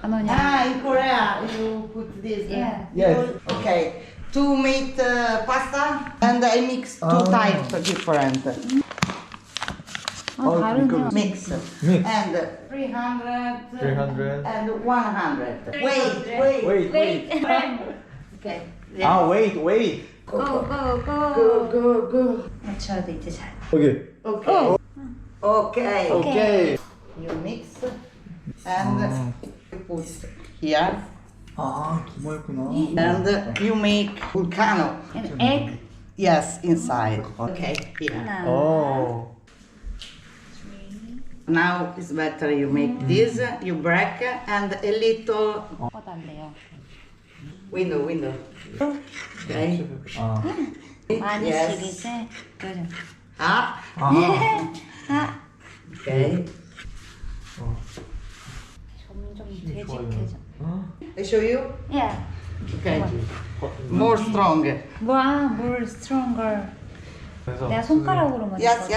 안 오냐? In Korea you put this. Yeah. Yes. Okay. To make pasta and I mix two types different. 아, 다르네요. Mix. Mix. And 300. 300. And 100. Wait. Okay. 아, wait. Go. 맞춰야 돼, 이제 잘. Okay. Okay. You mix and you put here 아, 기모였구나. and you make vulcano. And egg. Yes, inside. Okay, here. 하나. 오. Now it's better you make this, you break and a little 꺼달래요. window. Okay. 아. 많이 Yes. 시리즈. 그죠. Up. 아, Okay. 점점 되직해져. I show you. Yeah. Okay. More strong. 와, more stronger. 그래서 내가 손가락으로 먼저. Yes.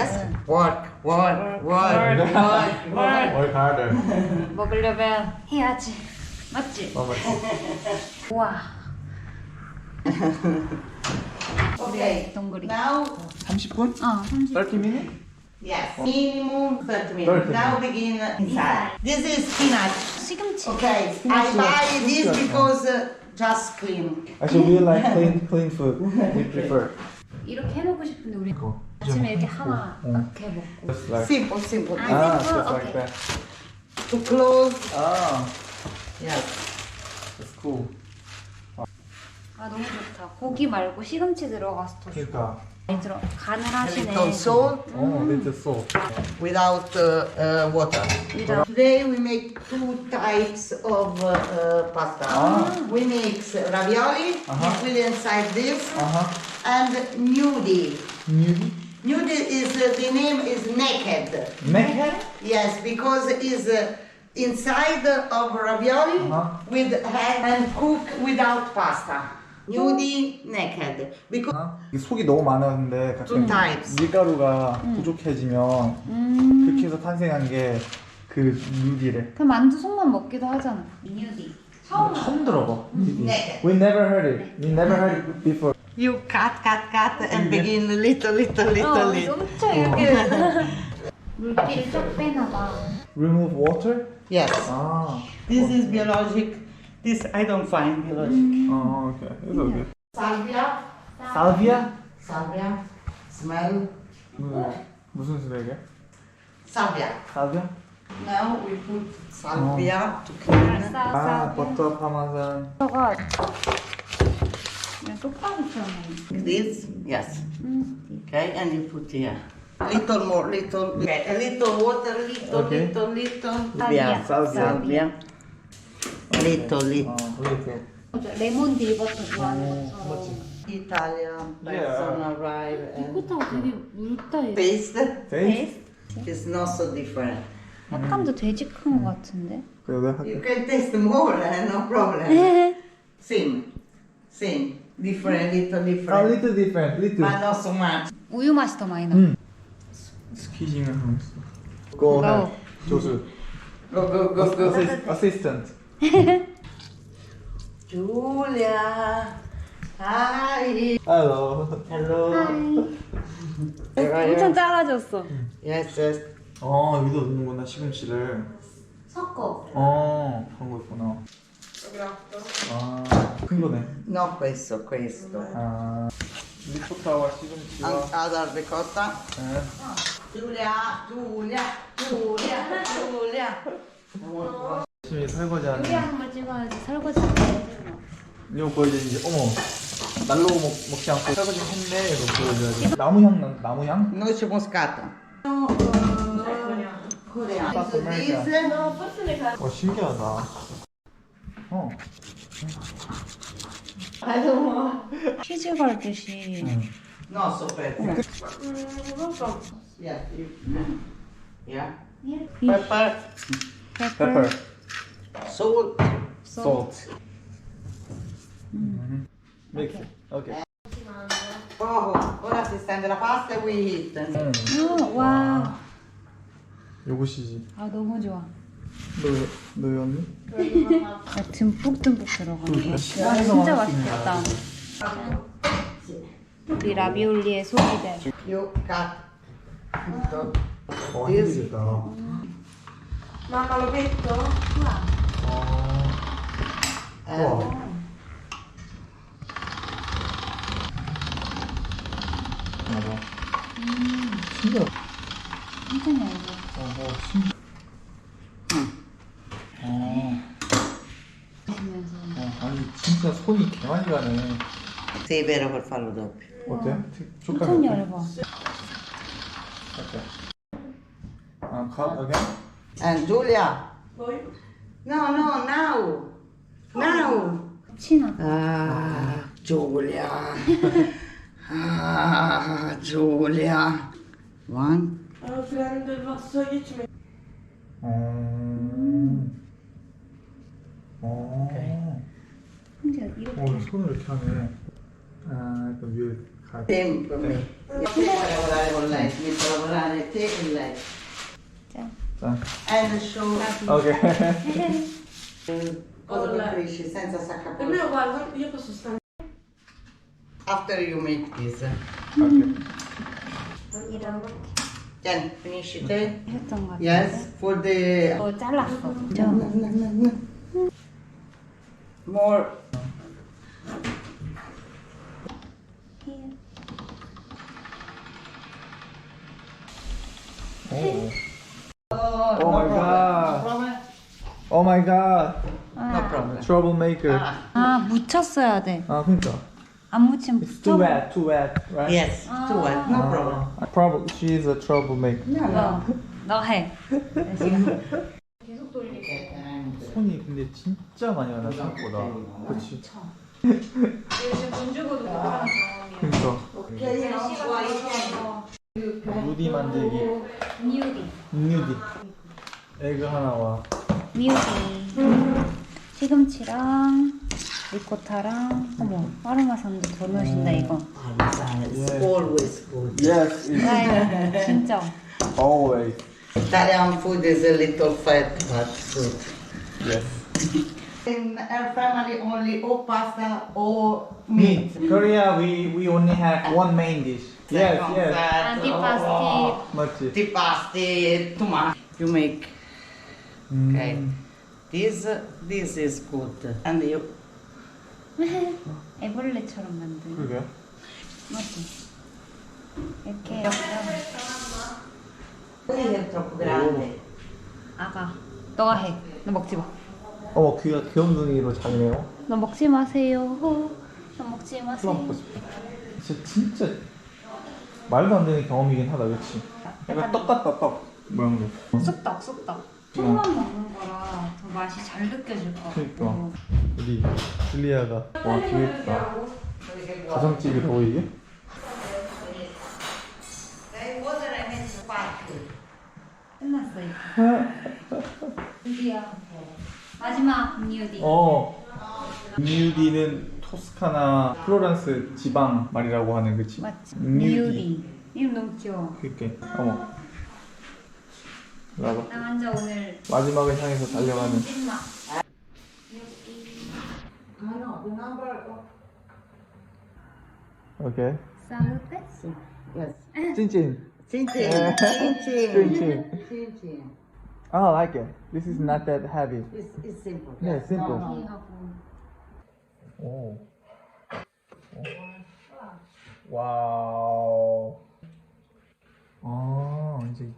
Work. work. Work harder. 먹으려면 해야지. 맞지? 맞지. 우와. Okay. 동그리. Now, 30분? 30. 30 minutes? yes. Minimum 30 minutes. 30 Now begin inside. This is spinach. 시금치. Okay. I buy this because just clean. Actually, we like clean food. We prefer. 이렇게 해놓고 싶은데 우리 이거. 아침에 이렇게 하나 응. 이렇게 먹고. Just like. Simple. Ah, simple? just like Okay. that. To close. Ah, Yes. that's cool. 아 너무 좋다. 고기 말고 시금치 들어가서 더 좋아. 그러니까. 많이 들어. 간을 A 하시네. little salt little salt. without water. Without. Today we make two types of pasta. We mix ravioli, with inside this, and nudi. Newly? Nudi is the name is naked. Naked? Yes, because it's inside of ravioli with head and cook without pasta. Nudi naked because 이게 속이 너무 많았는데 two 가끔 types. 밀가루가 부족해지면 그렇게 해서 탄생한 게 그 누디래. 그 만두 속만 먹기도 하잖아. 이뉴디. 처음 들어봐. Naked. We never heard it. We never heard it before. You cut and begin little. 엄청 이렇게 물기를 쫙 빼나봐. Remove water? Yes. 아. This is biologic. This I don't find biologic. 아, okay. It's okay. Salvia. Salvia? Smell. 무슨 스낵이야? Salvia. 살비아? Now we put salvia to clean. 아, 버터 파마산. 저가 그냥 똑바로처럼. This, yes. Okay, and you put here. Little more, little. Okay, a little water, Okay. little. Salvia. Salvia. Little. little. 레몬 딜버터 좋아하는 것처럼. Italian person arrive and 이것하고 되게 묽다. 이거. taste Taste? is not so different. 약간 더 되직한 것 같은데? 그래, 내가 You 할게. can taste more, no problem. Same. Different, little A different. little different, little. But not so much. 우유 맛이 더 많이 나. 스퀴징을 하고 있어. Go ahead. 조수. Go. Assistant. Julia. Hi. Hello. 엄청 작아졌어. Yes. 여기다 넣는구나, 시금치를. 섞어. 그런 거 있구나. 큰 거네. No, questo. 리코타와 시금치와. Other ricotta. 네. Giulia. 열심히 설거지하는. 요리하는 걸 찍어야지 설거지 안 해야지. 이거 보여줘야지. 어머. 날로 먹지 않고 설거지 했네. 이거 보여줘야지. 나무향? Noce moscata. Coreano. This. 신기하다. 치즈 걸듯이. No, so perfect. Yeah. Pepper. Pepper. Salt. Salt. Mix it. Okay. Ora si stende la pasta e we eat. 와. 요것이지. 아 너무 좋아. 너희 언니? 듬뿍듬뿍 들어가는 거. 와 진짜 맛있겠다. 우리 라비올리의 소비들. You cut tutto. 힘들겠다. Mamma lo metto? 우와. 맞아. 진짜. 천천히 알고. 진짜. 아니 진짜 손이 개 많이 가네. Sì, è vero per farlo doppio. 어때? 천천히 알고. 어때? cut again? And Giulia? No, no, now. Now. 친하. Ah, Giulia. Ah, Giulia. One. Prendo il vassoio e ci metto. 근데 이렇게. 손을 이렇게 하네. 약간 위에 가. Tempo. Io devo lavorare con lei, mi metto a lavorare te e lei. 짠. 짠. And show 오케이. cosa preferisci senza Per saccaporto. me guarda, io posso stare. After you make this. 오케이. 이렇게 Tieni, finisci te? 했던 것 같아. Yes, for the... 잘랐어. More. Oh my god. Oh my god. No problem. Troublemaker. 아 묻혔어야 돼. 그러니까. 안 묻히면 It's too wet, right? Yes, too wet, no problem. Probably she is a troublemaker. 너 해. 손이 근데 진짜 많이 가나 생각보다. 그렇지. 요즘 돈 주고도 못하는 그러니까. 누디 만들기. 뉴디. 에그 하나와. 뉴디. 시금치랑 리코타랑 어머 파르마산도 더 넣으신다 이거. It's always good. Yes, it's 아 진짜. always. Italian food is a little fat, but good. Yes. In our family only or pasta or meat. Korea, we only have one main dish. Yes, yes. 안티파스티. 맞지. The pasta, tomato. You make. Okay. This is good. And you. 애벌레처럼 만든. 그러게요. 맞지. 이렇게 해서 Quello è troppo grande. 아가 너가 해. 너 먹지 마. 어머, 귀가 귀염둥이로 작네요. 너 먹지 마세요. 너 먹지 플럼 마세요. 먹고 싶어. 진짜 말도 안 되는 경험이긴 하다, 그렇지? 약간 떡 같다, 떡 모양도. 쑥떡. 처음 먹는 거라 더 맛이 잘 느껴질 것 같고. 그러니까 우리 줄리아가 와 귀엽다. 가정집이라고 이게? 끝났어 이제. 드디어 마지막 뉴디. 뉴디는 토스카나 플로렌스 지방 말이라고 하는 그치? 맞지. 뉴디. 이름 너무 귀여워. 그렇게 어머 나도 나 완전 오늘 마지막을 향해서 달려가는 찐맛. 오케이 살ute. Yes. 찐찐 Cincin. Cincin. I like it. This is not that heavy. It's simple. Yeah, simple. 하고. 오. 와우. 이제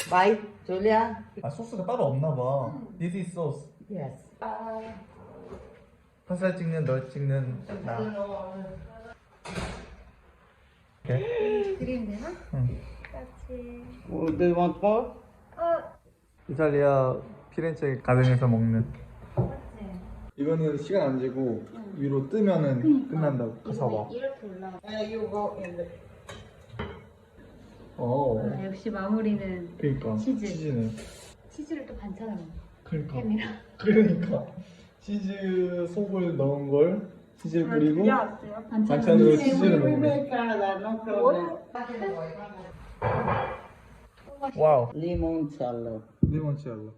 Vai, Giulia. 소스가 따로 없나 봐. This is sauce. Yes. 화살 찍는 널 찍는 나. 오케이. 그림 되나? 응. 같이. Do you want more? 이탈리아 피렌체 가정에서 먹는. 맞지. 이거는 시간 안 재고 위로 뜨면은 끝난다고. 가서 봐. 이렇게 올라가. You go in the... 역시 마무리는 그러니까 치즈. 치즈네. 치즈를 또 반찬으로. 그러니까. 햄이랑. 그러니까 치즈 속을 넣은 걸 치즈를 뿌리고 반찬으로 반찬으로. 치즈를 We 먹네. make Canada, no problem. 와우. Limoncello. 리몬치알로.